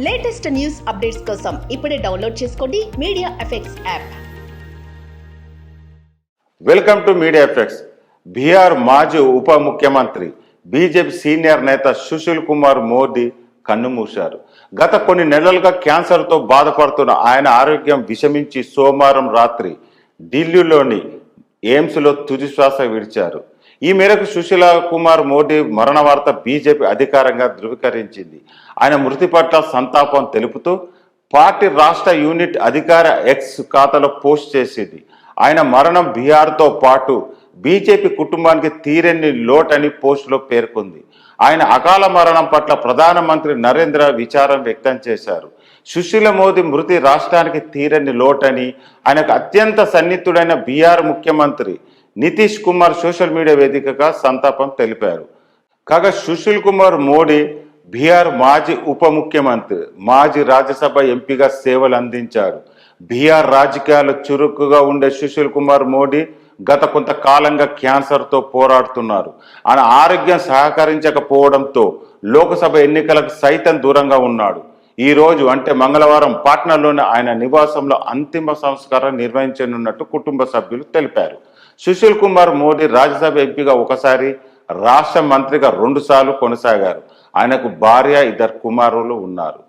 Latest news updates కోసం ఇప్పుడే download చేసుకోండి media effects app. Welcome to media effects. Bihar మాజీ ఉప ముఖ్యమంత్రి బీజేపీ సీనియర్ నేత సుశీల్ కుమార్ మోదీ కన్నుమూశారు. గత కొన్ని నెలలుగా క్యాన్సర్తో బాధపడుతున్న ఆయన ఆరోగ్యం విషమించి సోమవారం రాత్రి ఢిల్లీలోని ఎయిమ్స్లో తుది శ్వాస విడిచారు. ఈ మేరకు సుశీల్ కుమార్ మోదీ మరణ వార్త బీజేపీ అధికారంగా ధృవీకరించింది. ఆయన మృతి పట్ల సంతాపం తెలుపుతూ పార్టీ రాష్ట్ర యూనిట్ అధికార ఎక్స్ ఖాతాలో పోస్ట్ చేసింది. ఆయన మరణం బీహార్తో పాటు బీజేపీ కుటుంబానికి తీరని లోటని పోస్టులో పేర్కొంది. ఆయన అకాల మరణం పట్ల ప్రధానమంత్రి నరేంద్ర విచారం వ్యక్తం చేశారు. సుశీల్ మోదీ మృతి రాష్ట్రానికి తీరని లోటని, ఆయనకు అత్యంత సన్నిహితుడైన బీహార్ ముఖ్యమంత్రి నితీష్ కుమార్ సోషల్ మీడియా వేదికగా సంతాపం తెలిపారు. కాగా సుశీల్ కుమార్ మోదీ బీహార్ మాజీ ఉప ముఖ్యమంత్రి, మాజీ రాజ్యసభ ఎంపీగా సేవలు అందించారు. బీహార్ రాజకీయాలు చురుకుగా ఉండే సుశీల్ కుమార్ మోదీ గత కొంతకాలంగా క్యాన్సర్తో పోరాడుతున్నారు. ఆయన ఆరోగ్యం సహకరించకపోవడంతో లోక్సభ ఎన్నికలకు సైతం దూరంగా ఉన్నాడు. ఈ రోజు అంటే మంగళవారం పాట్నాలోని ఆయన నివాసంలో అంతిమ సంస్కారం నిర్వహించనున్నట్టు కుటుంబ సభ్యులు తెలిపారు. సుశీల్ కుమార్ మోదీ రాజ్యసభ ఎంపీగా ఒకసారి, రాష్ట్ర మంత్రిగా 2 సార్లు కొనసాగారు. ఆయనకు భార్య, 2 కుమారులు ఉన్నారు.